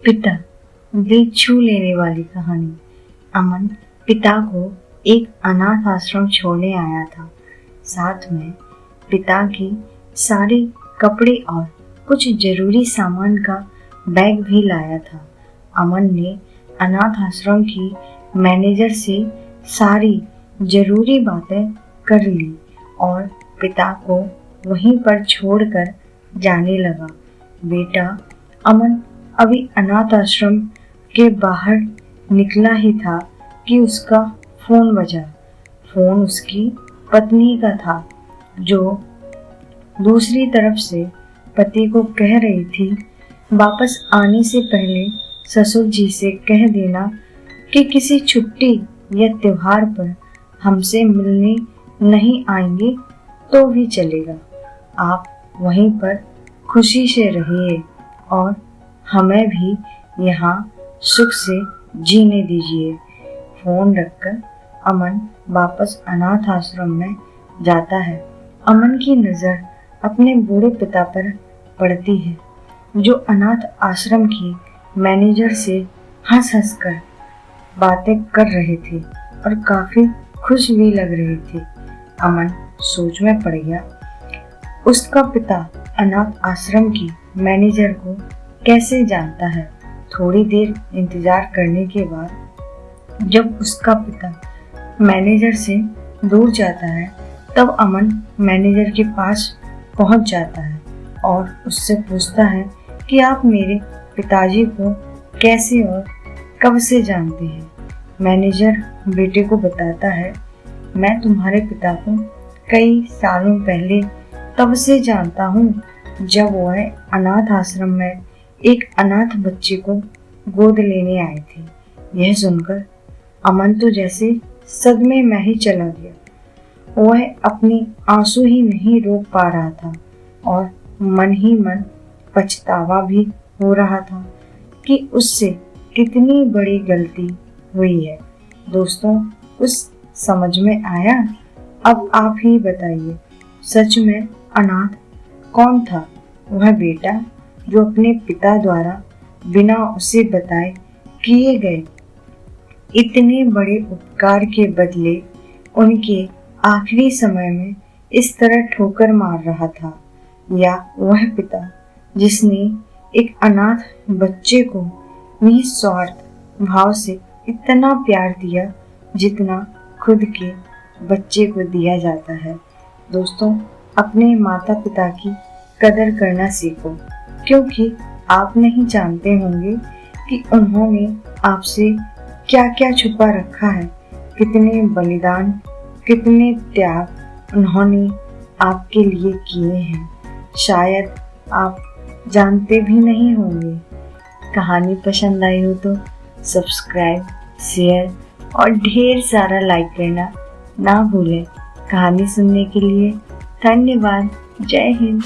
पिता दिल छू लेने वाली कहानी। अमन पिता को एक अनाथ आश्रम छोड़ने आया था। साथ में पिता की सारे कपड़े और कुछ जरूरी सामान का बैग भी लाया था। अमन ने अनाथ आश्रम की मैनेजर से सारी जरूरी बातें कर ली और पिता को वहीं पर छोड़कर जाने लगा। बेटा अमन अभी अनाथ आश्रम के बाहर निकला ही था कि उसका फोन बजा। फोन उसकी पत्नी का था, जो दूसरी तरफ से पति को कह रही थी, वापस आने से पहले ससुर जी से कह देना कि किसी छुट्टी या त्योहार पर हमसे मिलने नहीं आएंगे तो भी चलेगा। आप वहीं पर खुशी से रहिए और हमें भी यहाँ सुख से जीने दीजिए। फोन रखकर अमन वापस अनाथ आश्रम में जाता है। अमन की नज़र अपने बूढ़े पिता पर पड़ती है, जो अनाथ आश्रम की मैनेजर से हंस हंस कर बातें कर रहे थे और काफी खुश भी लग रही थी। अमन सोच में पड़ गया, उसका पिता अनाथ आश्रम की मैनेजर को कैसे जानता है। थोड़ी देर इंतजार करने के बाद जब उसका पिता मैनेजर से दूर जाता है, तब अमन मैनेजर के पास पहुंच जाता है और उससे पूछता है कि आप मेरे पिताजी को कैसे और कब से जानते हैं। मैनेजर बेटे को बताता है, मैं तुम्हारे पिता को कई सालों पहले तब से जानता हूँ जब वह अनाथ आश्रम में एक अनाथ बच्चे को गोद लेने आए थे। यह सुनकर अमन तो जैसे सदमे में ही चला गया। वह अपने आंसू ही नहीं रोक पा रहा था और मन ही मन पछतावा भी हो रहा था कि उससे कितनी बड़ी गलती हुई है। दोस्तों, कुछ समझ में आया? अब आप ही बताइए, सच में अनाथ कौन था? वह बेटा जो अपने पिता द्वारा बिना उसे बताए किए गए इतने बड़े उपकार के बदले उनके आखिरी समय में इस तरह ठोकर मार रहा था, या वह पिता जिसने एक अनाथ बच्चे को निस्वार्थ भाव से इतना प्यार दिया जितना खुद के बच्चे को दिया जाता है। दोस्तों, अपने माता पिता की कदर करना सीखो, क्योंकि आप नहीं जानते होंगे कि उन्होंने आपसे क्या क्या छुपा रखा है, कितने बलिदान, कितने त्याग उन्होंने आपके लिए किए हैं। शायद आप जानते भी नहीं होंगे। कहानी पसंद आई हो तो सब्सक्राइब, शेयर और ढेर सारा लाइक करना ना भूलें। कहानी सुनने के लिए धन्यवाद। जय हिंद।